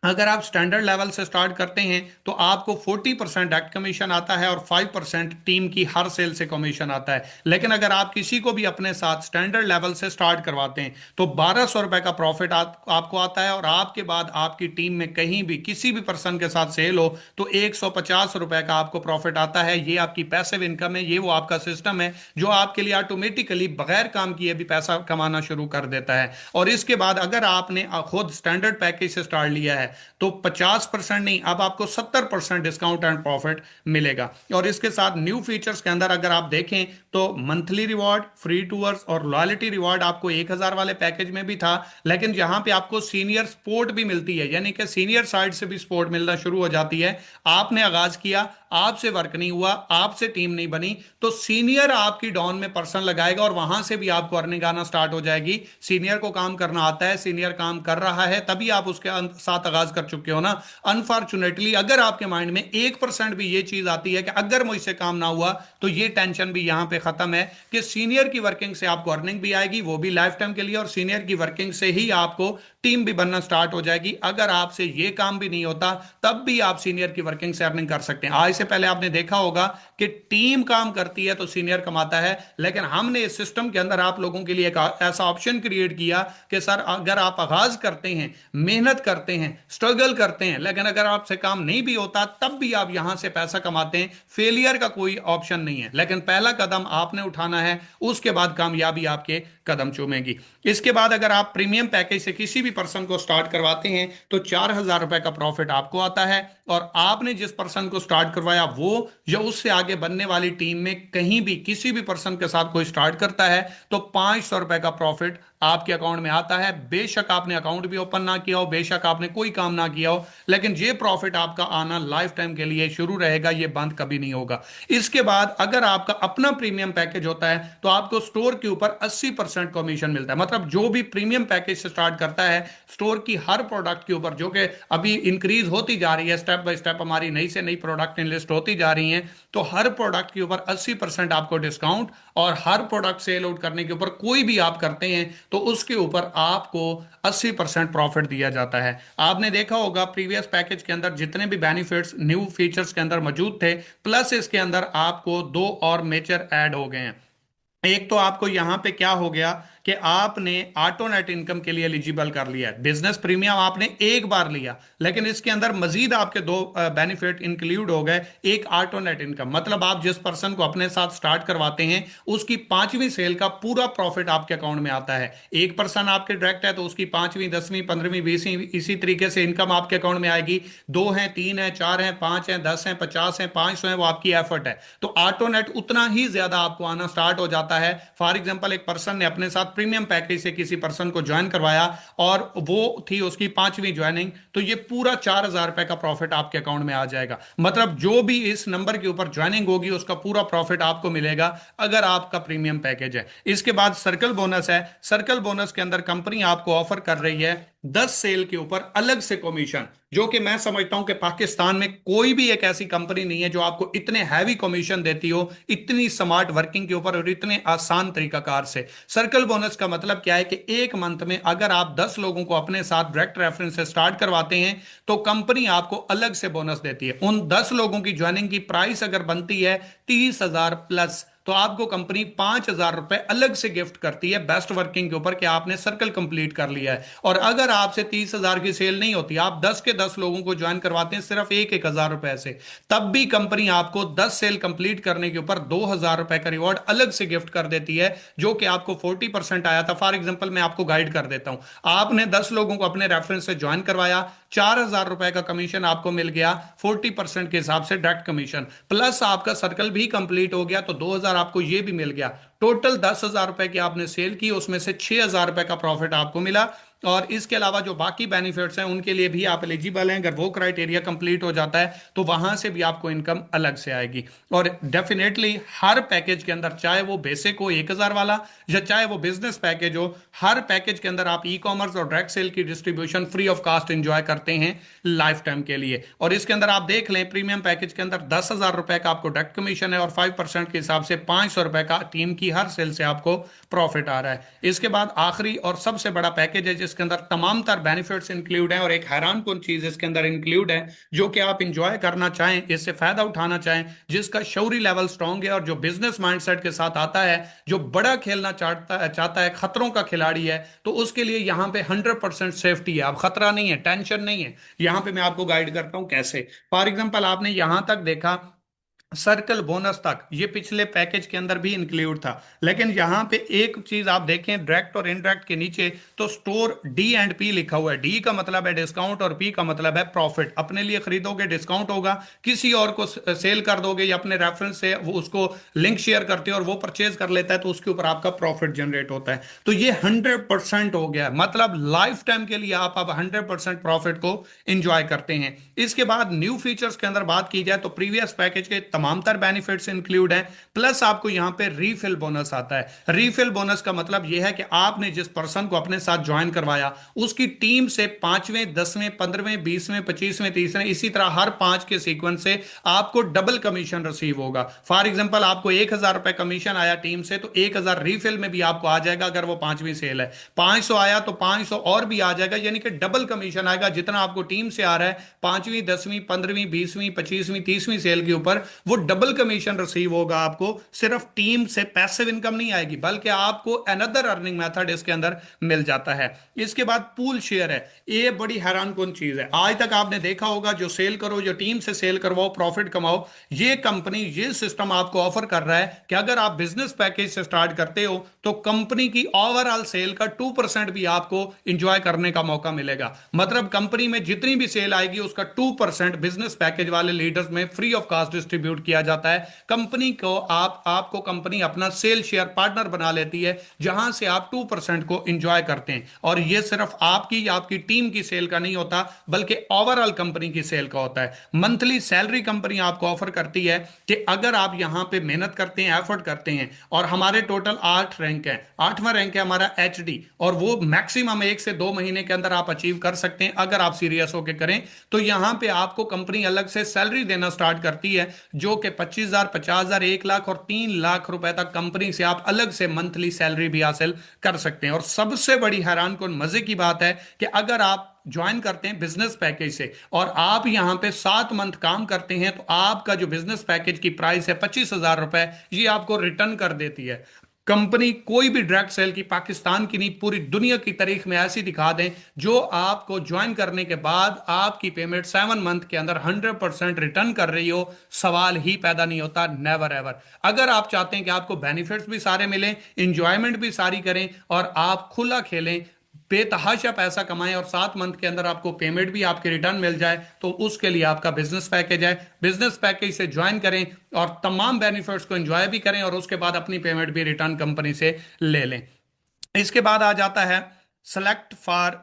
अगर आप स्टैंडर्ड लेवल से स्टार्ट करते हैं तो आपको 40% डायरेक्ट कमीशन आता है और 5% टीम की हर सेल से कमीशन आता है। लेकिन अगर आप किसी को भी अपने साथ स्टैंडर्ड लेवल से स्टार्ट करवाते हैं तो 1200 रुपए का प्रॉफिट आपको आता है, और आपके बाद आपकी टीम में कहीं भी किसी भी पर्सन के साथ सेल हो तो 150 रुपए का आपको प्रॉफिट आता है। ये आपकी पैसिव इनकम है, ये वो आपका सिस्टम है जो आपके लिए ऑटोमेटिकली बगैर काम किए भी पैसा कमाना शुरू कर देता है। और इसके बाद अगर आपने खुद स्टैंडर्ड पैकेज से स्टार्ट लिया है तो 50% नहीं, अब आपको 70% डिस्काउंट एंड प्रॉफिट मिलेगा। और इसके साथ न्यू फीचर्स के अंदर अगर आप देखें तो मंथली रिवॉर्ड, फ्री टूर्स और लॉयल्टी रिवॉर्ड आपको 1,000 वाले पैकेज में भी था, लेकिन यहां पे आपको सीनियर सपोर्ट भी मिलती है, यानी कि सीनियर साइड से भी सपोर्ट मिलना शुरू हो जाती है। आपने आगाज किया, आपसे वर्क नहीं हुआ, आपसे टीम नहीं बनी, तो सीनियर आपकी डॉन में पर्सन लगाएगा और वहां से भी आपको अर्निंग आना स्टार्ट हो जाएगी। सीनियर को काम करना आता है, सीनियर काम कर रहा है, तभी आप उसके साथ आगाज कर चुके हो ना। अनफॉर्चुनेटली अगर आपके माइंड में 1% भी ये चीज आती है कि अगर मुझसे काम ना हुआ, तो ये टेंशन भी यहां पे खत्म है कि सीनियर की वर्किंग से आपको अर्निंग भी आएगी, वो भी लाइफ टाइम के लिए, और सीनियर की वर्किंग से ही आपको टीम भी बनना स्टार्ट हो जाएगी। अगर आपसे ये काम भी नहीं होता तब भी आप सीनियर की वर्किंग से अर्निंग कर सकते हैं। आज से पहले आपने देखा होगा कि टीम काम करती है तो सीनियर कमाता है, लेकिन हमने इस सिस्टम के अंदर आप लोगों के लिए एक ऐसा ऑप्शन क्रिएट किया कि सर अगर आप आगाज करते हैं, मेहनत करते हैं, स्ट्रगल करते हैं, लेकिन अगर आपसे काम नहीं भी होता तब भी आप यहां से पैसा कमाते हैं, फेलियर का कोई ऑप्शन नहीं है। लेकिन पहला कदम आपने उठाना है, उसके बाद कामयाबी आपके कदम चूमेगी। इसके बाद अगर आप प्रीमियम पैकेज से किसी भी पर्सन को स्टार्ट करवाते हैं तो 4,000 रुपए का प्रॉफिट आपको आता है, और आपने जिस पर्सन को स्टार्ट करवाया वो या उससे आगे बनने वाली टीम में कहीं भी किसी भी पर्सन के साथ कोई स्टार्ट करता है तो 500 रुपए का प्रॉफिट आपके अकाउंट में आता है। बेशक आपने अकाउंट भी ओपन ना किया हो, बेशक आपने कोई काम ना किया हो, लेकिन ये प्रॉफिट आपका आना लाइफ टाइम के लिए शुरू रहेगा, ये बंद कभी नहीं होगा। इसके बाद अगर आपका अपना प्रीमियम पैकेज होता है तो आपको स्टोर के ऊपर 80% कमीशन मिलता है। मतलब जो भी प्रीमियम पैकेज से स्टार्ट करता है, स्टोर की हर प्रोडक्ट के ऊपर, जो कि अभी इंक्रीज होती जा रही है, स्टेप बाय स्टेप हमारी नई से नई प्रोडक्ट लिस्ट होती जा रही है, तो हर प्रोडक्ट के ऊपर 80% आपको डिस्काउंट, और हर प्रोडक्ट सेल आउट करने के ऊपर कोई भी आप करते हैं तो उसके ऊपर आपको 80% प्रॉफिट दिया जाता है। आपने देखा होगा प्रीवियस पैकेज के अंदर जितने भी बेनिफिट्स न्यू फीचर्स के अंदर मौजूद थे, प्लस इसके अंदर आपको दो और मेजर ऐड हो गए हैं। एक तो आपको यहां पे क्या हो गया कि आपने ऑटो नेट इनकम के लिए एलिजिबल कर लिया है। बिजनेस प्रीमियम आपने एक बार लिया, लेकिन इसके अंदर मजीद आपके दो बेनिफिट इंक्लूड हो गए। एक ऑटो नेट इनकम, मतलब आप जिस पर्सन को अपने साथ स्टार्ट करवाते हैं उसकी 5वीं सेल का पूरा प्रॉफिट आपके अकाउंट में आता है। एक पर्सन आपके डायरेक्ट है तो उसकी 5वीं, 10वीं, 15वीं, 20वीं इसी तरीके से इनकम आपके अकाउंट में आएगी। 2 हैं, 3 हैं, 4 हैं, 5 हैं, 10 हैं, 50 हैं, 500 हैं, वो आपकी एफर्ट है, तो ऑटो नेट उतना ही ज्यादा आपको आना स्टार्ट हो जाता है। फॉर एग्जाम्पल एक पर्सन ने अपने साथ प्रीमियम पैकेज से किसी पर्सन को ज्वाइन करवाया और वो थी उसकी 5वीं ज्वाइनिंग, तो ये पूरा 4,000 रुपए का प्रॉफिट आपके अकाउंट में आ जाएगा। मतलब जो भी इस नंबर के ऊपर ज्वाइनिंग होगी उसका पूरा प्रॉफिट आपको मिलेगा अगर आपका प्रीमियम पैकेज है। इसके बाद सर्कल बोनस है। सर्कल बोनस के अंदर कंपनी आपको ऑफर कर रही है 10 सेल के ऊपर अलग से कमीशन, जो कि मैं समझता हूं कि पाकिस्तान में कोई भी एक ऐसी कंपनी नहीं है जो आपको इतने हैवी कमीशन देती हो, इतनी स्मार्ट वर्किंग के ऊपर और इतने आसान तरीकाकार से। सर्कल बोनस का मतलब क्या है कि एक मंथ में अगर आप 10 लोगों को अपने साथ डायरेक्ट रेफरेंस से स्टार्ट करवाते हैं तो कंपनी आपको अलग से बोनस देती है। उन 10 लोगों की ज्वाइनिंग की प्राइस अगर बनती है 30,000 प्लस, तो आपको कंपनी 5,000 रुपए अलग से गिफ्ट करती है बेस्ट वर्किंग के ऊपर कि आपने सर्कल कंप्लीट कर लिया है। और अगर आपसे 30,000 की सेल नहीं होती, आप 10 के 10 लोगों को ज्वाइन करवाते हैं सिर्फ 1,000 रुपए से, तब भी कंपनी आपको 10 सेल कंप्लीट करने के ऊपर 2,000 रुपए का रिवॉर्ड अलग से गिफ्ट कर देती है, जो कि आपको 40% आया था। फॉर एग्जाम्पल मैं आपको गाइड कर देता हूं, आपने 10 लोगों को अपने रेफरेंस से ज्वाइन करवाया, 4,000 रुपए का कमीशन आपको मिल गया 40% के हिसाब से डायरेक्ट कमीशन, प्लस आपका सर्कल भी कंप्लीट हो गया तो 2,000 आपको ये भी मिल गया। टोटल 10,000 रुपए की आपने सेल की, उसमें से 6,000 रुपए का प्रॉफिट आपको मिला। और इसके अलावा जो बाकी बेनिफिट्स हैं उनके लिए भी आप एलिजिबल हैं, अगर वो क्राइटेरिया कंप्लीट हो जाता है तो वहां से भी आपको इनकम अलग से आएगी। और डेफिनेटली हर पैकेज के अंदर, चाहे वो बेसिक हो 1,000 वाला या चाहे वो बिजनेस पैकेज हो, हर पैकेज के अंदर आप ई कॉमर्स और डायरेक्ट सेल की distribution free of cost enjoy करते हैं लाइफ टाइम के लिए। और इसके अंदर आप देख लें प्रीमियम पैकेज के अंदर 10,000 रुपए का आपको डायरेक्ट कमीशन है और 5% के हिसाब से 500 रुपए का टीम की हर सेल से आपको प्रॉफिट आ रहा है। इसके बाद आखिरी और सबसे बड़ा पैकेज है जिसके अंदर तमाम तर बेनिफिट्स इंक्लूड हैं, और एक हैरान कुन चीज इसके अंदर इंक्लूड है जो कि आप इंजॉय करना चाहें, इससे फायदा उठाना चाहें, जिसका शौरी लेवल स्ट्रांग है और जो बिजनेस माइंडसेट के साथ आता है, जो बड़ा खेलना चाहता है, खतरों का खिलाड़ी है, तो उसके लिए यहां पे 100% सेफ्टी है। अब खतरा नहीं है, टेंशन नहीं है। यहां पे मैं आपको गाइड करता हूं कैसे। फॉर एग्जांपल आपने यहां तक देखा सर्कल बोनस तक ये पिछले पैकेज के अंदर भी इंक्लूड था। लेकिन यहाँ पे एक चीज आप देखें, डायरेक्ट और इनडायरेक्ट के नीचे तो स्टोर डी एंड पी लिखा हुआ है। डी का मतलब है डिस्काउंट और पी का मतलब है प्रॉफिट। अपने लिए खरीदोगे डिस्काउंट होगा, किसी और को सेल कर दोगे या अपने रेफरेंस से वो उसको लिंक शेयर करते हो और वो परचेज कर लेता है तो उसके ऊपर आपका प्रॉफिट जनरेट होता है। तो ये 100% हो गया, मतलब लाइफ टाइम के लिए आप अब 100% प्रॉफिट को इंजॉय करते हैं। इसके बाद न्यू फीचर्स के अंदर बात की जाए तो प्रीवियस पैकेज के तमाम तर बेनिफिट्स इंक्लूड हैं, प्लस आपको यहां पे रीफिल बोनस आता है। रीफिल बोनस का मतलब यह है कि आपने जिस पर्सन को अपने साथ ज्वाइन करवाया उसकी टीम से 5वें 10वें 15वें 20वें 25वें 30वें इसी तरह हर 5 के सीक्वेंस से आपको डबल कमीशन रिसीव होगा। फॉर एग्जांपल आपको 1,000 रुपए कमीशन आया टीम से तो 1,000 रीफिल में भी आपको आ जाएगा। अगर वो 5वीं सेल है 500 आया तो 500 और भी आ जाएगा, यानी कि डबल कमीशन आएगा। जितना आपको टीम से आ रहा है 5वीं 10वीं 15वीं 20वीं 25वीं 30वीं सेल के ऊपर वो डबल कमीशन रिसीव होगा आपको। सिर्फ टीम से पैसिव इनकम नहीं आएगी बल्कि आपको अनदर अर्निंग मेथड इसके अंदर मिल जाता है। इसके बाद पूल शेयर है, ये बड़ी हैरान कौन चीज है। आज तक आपने देखा होगा जो सेल करो, जो टीम से सेल करवाओ, प्रॉफिट कमाओ, ये कंपनी ये सिस्टम आपको ऑफर कर रहा है कि अगर आप बिजनेस पैकेज से स्टार्ट करते हो तो कंपनी की ओवरऑल सेल का 2% भी आपको इंजॉय करने का मौका मिलेगा। मतलब कंपनी में जितनी भी सेल आएगी उसका 2% बिजनेस पैकेज वाले लीडर्स में फ्री ऑफ कास्ट डिस्ट्रीब्यूट किया जाता है। कंपनी को आपको कंपनी अपना सेल शेयर पार्टनर बना लेती है जहां से आप 2% को इंजॉय करते हैं। और यह सिर्फ आपकी या आपकी टीम की सेल का नहीं होता बल्कि ओवरऑल कंपनी की सेल का होता है। मंथली सैलरी कंपनी आपको ऑफर करती है कि अगर आप यहां पे मेहनत करते हैं, एफर्ट करते हैं, और हमारे टोटल 8 रैंक है, 8वां रैंक है हमारा एचडी, और वो मैक्सिमम 1 से 2 महीने के अंदर आप अचीव कर सकते हैं अगर आप सीरियस होकर करें, तो यहां पे आपको कंपनी अलग से सैलरी देना स्टार्ट करती है जो कि 25,000 50,000 1 लाख और 3 लाख रुपए तक कंपनी से आप अलग से मंथली सैलरी भी हासिल कर सकते हैं। और सबसे बड़ी हैरान कौन मजे की बात है कि अगर आप ज्वाइन करते हैं बिजनेस पैकेज से और आप यहां पे 7 मंथ काम करते हैं तो आपका जो बिजनेस पैकेज की प्राइस है 25,000 रुपए, ये आपको रिटर्न कर देती है कंपनी। कोई भी डायरेक्ट सेल की, पाकिस्तान की नहीं पूरी दुनिया की तारीख में ऐसी दिखा दें जो आपको ज्वाइन करने के बाद आपकी पेमेंट 7 मंथ के अंदर 100% रिटर्न कर रही हो, सवाल ही पैदा नहीं होता। Never ever. अगर आप चाहते हैं कि आपको बेनिफिट्स भी सारे मिलें, इंजॉयमेंट भी सारी करें और आप खुला खेलें, बेतहाशा पैसा कमाएं और 7 मंथ के अंदर आपको पेमेंट भी आपके रिटर्न मिल जाए, तो उसके लिए आपका बिजनेस पैकेज है। बिजनेस पैकेज से ज्वाइन करें और तमाम बेनिफिट्स को एंजॉय भी करें और उसके बाद अपनी पेमेंट भी रिटर्न कंपनी से ले लें। इसके बाद आ जाता है सेलेक्ट फॉर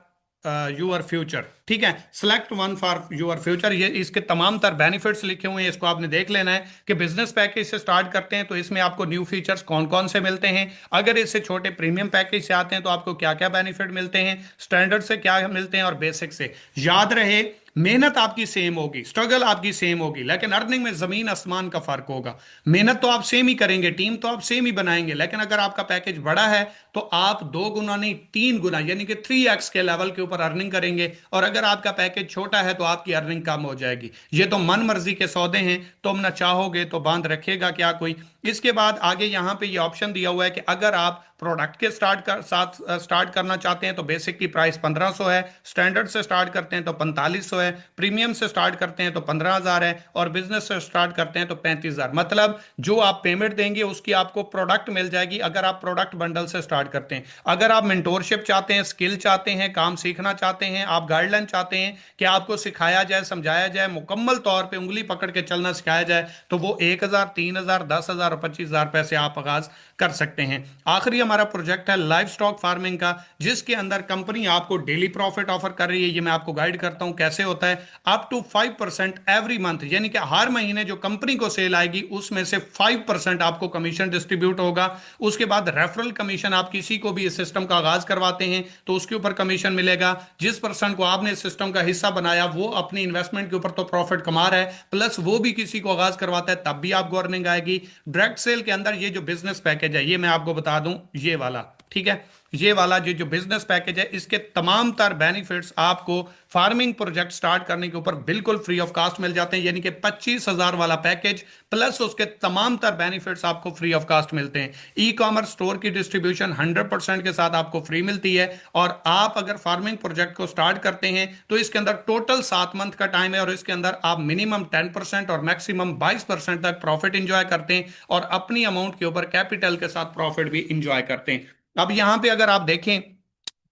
यूर फ्यूचर। ठीक है, select one for your future, ये इसके तमाम तर बेनिफिट्स लिखे हुए हैं, इसको आपने देख लेना है कि बिजनेस पैकेज से स्टार्ट करते हैं तो इसमें आपको न्यू फीचर्स कौन कौन से मिलते हैं, अगर इससे छोटे प्रीमियम पैकेज से आते हैं तो आपको क्या क्या बेनिफिट मिलते हैं, स्टैंडर्ड से क्या मिलते हैं और बेसिक से। याद रहे मेहनत आपकी सेम होगी, स्ट्रगल आपकी सेम होगी, लेकिन अर्निंग में जमीन आसमान का फर्क होगा। मेहनत तो आप सेम ही करेंगे, टीम तो आप सेम ही बनाएंगे, लेकिन अगर आपका पैकेज बड़ा है तो आप 2 गुना नहीं 3 गुना यानी कि 3x के लेवल के ऊपर अर्निंग करेंगे। और अगर आपका पैकेज छोटा है तो आपकी अर्निंग कम हो जाएगी। ये तो मन मर्जी के सौदे हैं, तुम ना चाहोगे तो बांध रखेगा क्या कोई। इसके बाद आगे यहां पे ये ऑप्शन दिया हुआ है कि अगर आप प्रोडक्ट के साथ स्टार्ट करना चाहते हैं तो बेसिक की प्राइस 1500 है, स्टैंडर्ड से स्टार्ट करते हैं तो 4500 है, प्रीमियम से स्टार्ट करते हैं तो 15,000 है और बिजनेस से स्टार्ट करते हैं तो 35,000। मतलब जो आप पेमेंट देंगे उसकी आपको प्रोडक्ट मिल जाएगी अगर आप प्रोडक्ट बंडल से स्टार्ट करते हैं। अगर आप मेंटोरशिप चाहते हैं, स्किल चाहते हैं, काम सीखना चाहते हैं, आप गाइडलाइन चाहते हैं कि आपको सिखाया जाए, समझाया जाए, मुकम्मल तौर पे उंगली पकड़ के चलना सिखाया जाए, तो वो 1,000 3,000 10,000 और 25,000 पैसे आप आगाज कर सकते हैं। आखिरी हमारा प्रोजेक्ट है लाइव स्टॉक फार्मिंग का, जिसके अंदर कंपनी आपको डेली प्रॉफिट ऑफर कर रही है। ये मैं आपको गाइड करता हूं कैसे होता है। अप टू 5% एवरी मंथ, यानी कि हर महीने जो कंपनी को सेल आएगी उसमें से 5% आपको कमीशन डिस्ट्रीब्यूट होगा। उसके बाद रेफरल कमीशन, आप किसी को भी इस सिस्टम का आगाज करवाते हैं तो उसके ऊपर कमीशन मिलेगा। जिस पर्सन को आपने इस सिस्टम का हिस्सा बनाया वो अपनी इन्वेस्टमेंट के ऊपर तो प्रॉफिट कमा रहा है, प्लस वो भी किसी को आगाज करवाता है तब भी आपको अर्निंग आएगी। डायरेक्ट सेल के अंदर ये जो बिजनेस पैकेज है ये मैं आपको बता दूं, ये वाला ठीक है। ये वाला जो बिजनेस पैकेज है, इसके तमाम तर बेनिफिट्स आपको फार्मिंग प्रोजेक्ट स्टार्ट करने के ऊपर बिल्कुल फ्री ऑफ कास्ट मिल जाते हैं, यानी कि 25,000 वाला पैकेज प्लस उसके तमाम तर बेनिफिट्स आपको फ्री ऑफ कास्ट मिलते हैं। ई कॉमर्स स्टोर की डिस्ट्रीब्यूशन 100% के साथ आपको फ्री मिलती है। और आप अगर फार्मिंग प्रोजेक्ट को स्टार्ट करते हैं तो इसके अंदर टोटल 7 मंथ का टाइम है, और इसके अंदर आप मिनिमम 10% और मैक्सिमम 22% तक प्रॉफिट इंजॉय करते हैं, और अपनी अमाउंट के ऊपर कैपिटल के साथ प्रॉफिट भी इंजॉय करते हैं। अब यहां पे अगर आप देखें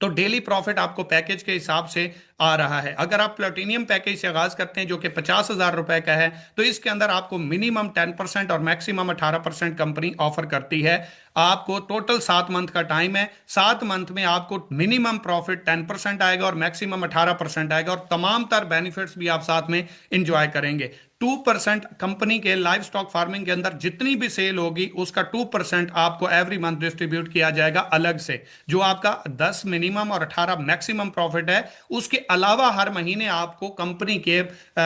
तो डेली प्रॉफिट आपको पैकेज के हिसाब से आ रहा है। अगर आप प्लेटिनियम पैकेज से आगाज करते हैं जो कि 50,000 रुपए का है, तो इसके अंदर आपको मिनिमम 10% और मैक्सिमम 18% कंपनी ऑफर करती है। आपको टोटल 7 मंथ का टाइम है, 7 मंथ में आपको मिनिमम प्रॉफिट 10% आएगा और मैक्सिमम 18% आएगा, और तमाम तर बेनिफिट्स भी आप साथ में इंजॉय करेंगे। 2% कंपनी के लाइव स्टॉक फार्मिंग के अंदर जितनी भी सेल होगी उसका 2% आपको एवरी मंथ डिस्ट्रीब्यूट किया जाएगा अलग से। जो आपका 10 मिनिमम और 18 मैक्सिमम प्रॉफिट है, उसके अलावा हर महीने आपको कंपनी के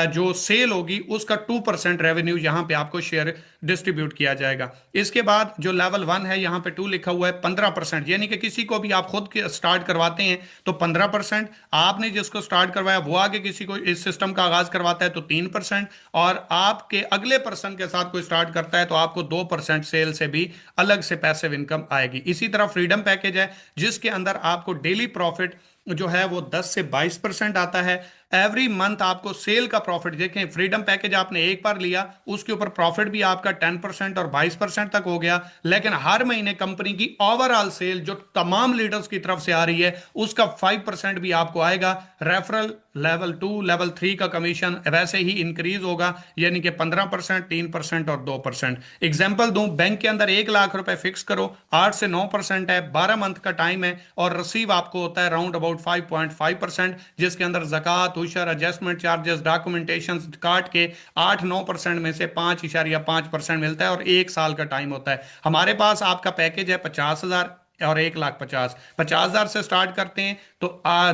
जो सेल होगी उसका 2% रेवेन्यू यहां पे आपको शेयर डिस्ट्रीब्यूट किया जाएगा। इसके बाद जो लेवल 1 है, यहां पे 2 लिखा हुआ है 15%, यानी कि किसी को भी आप खुद के स्टार्ट करवाते हैं तो 15%, आपने जिसको स्टार्ट करवाया वो आगे किसी को इस सिस्टम का आगाज करवाता है तो 3%, और आपके अगले पर्सन के साथ कोई स्टार्ट करता है तो आपको 2% सेल से भी अलग से पैसिव इनकम आएगी। इसी तरह फ्रीडम पैकेज है जिसके अंदर आपको डेली प्रॉफिट जो है वो 10 से 22% आता है। एवरी मंथ आपको सेल का प्रॉफिट, देखें फ्रीडम पैकेज आपने एक बार लिया उसके ऊपर प्रॉफिट भी आपका 10% और 22% तक हो गया, लेकिन हर महीने कंपनी की ओवरऑल सेल जो तमाम लीडर्स की तरफ से आ रही है उसका 5% भी आपको आएगा। रेफरल लेवल 2 लेवल 3 का कमीशन वैसे ही इंक्रीज होगा, यानी कि 15%, 3% और 2%। एग्जाम्पल दूं, बैंक के अंदर 1 लाख रुपए फिक्स करो, 8 से 9% है, 12 मंथ का टाइम है, और रिसीव आपको होता है राउंड अबाउट 5.5%, जिसके अंदर जक़ात, उशर, एडजस्टमेंट चार्जेस, डॉक्यूमेंटेशन काट के 8-9% में से 5.5% मिलता है, और 1 साल का टाइम होता है। हमारे पास आपका पैकेज है 50,000 और 1,50,000। 50,000 से स्टार्ट करते हैं तो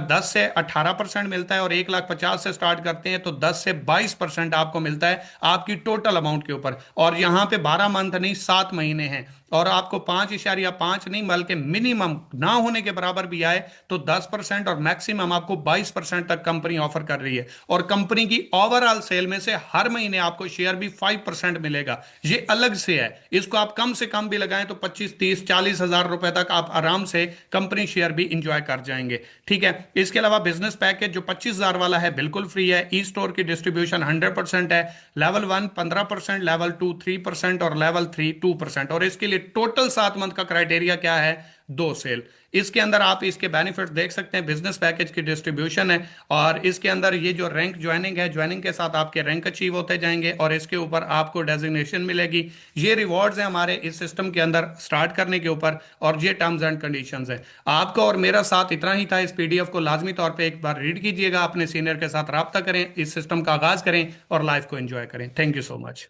10 से 18% मिलता है, और 1,50,000 से स्टार्ट करते हैं तो 10 से 22% आपको मिलता है आपकी टोटल अमाउंट के ऊपर। और यहाँ पे 12 मंथ नहीं 7 महीने हैं, और आपको 5.5 नहीं बल्कि मिनिमम ना होने के बराबर भी आए तो 10% और मैक्सिमम आपको 22% तक कंपनी ऑफर कर रही है। और कंपनी की ओवरऑल सेल में से हर महीने आपको शेयर भी 5% मिलेगा, ये अलग से है। इसको आप कम से कम भी लगाएं तो 25, 30, 40 हजार रुपए तक आप आराम से कंपनी शेयर भी इंजॉय कर जाएंगे। ठीक है। इसके अलावा बिजनेस पैकेज जो 25,000 वाला है बिल्कुल फ्री है, ई स्टोर की डिस्ट्रीब्यूशन 100% है, लेवल 1 15%, लेवल 2 3% और लेवल 3 2%। और इसके लिए टोटल 7 मंथ का क्राइटेरिया क्या है? 2 सेल। इसके अंदर आप इसके बेनिफिट्स देख सकते हैं, बिजनेस पैकेज की डिस्ट्रीब्यूशन है, और इसके अंदर ये जो रैंक ज्वाइनिंग है, ज्वाइनिंग के साथ आपके रैंक अचीव होते जाएंगे, और इसके ऊपर आपको डेजिग्नेशन मिलेगी। ये रिवॉर्ड्स हैं हमारे इस सिस्टम के अंदर स्टार्ट करने के ऊपर, और ये टर्म्स एंड कंडीशंस है। आपका और मेरा साथ इतना ही था। इस पीडीएफ को लाजमी तौर पे एक बार रीड कीजिएगा, अपने सीनियर के साथ रब्ता करें, इस सिस्टम का आगाज करें और लाइफ को एंजॉय करें। Thank you so much.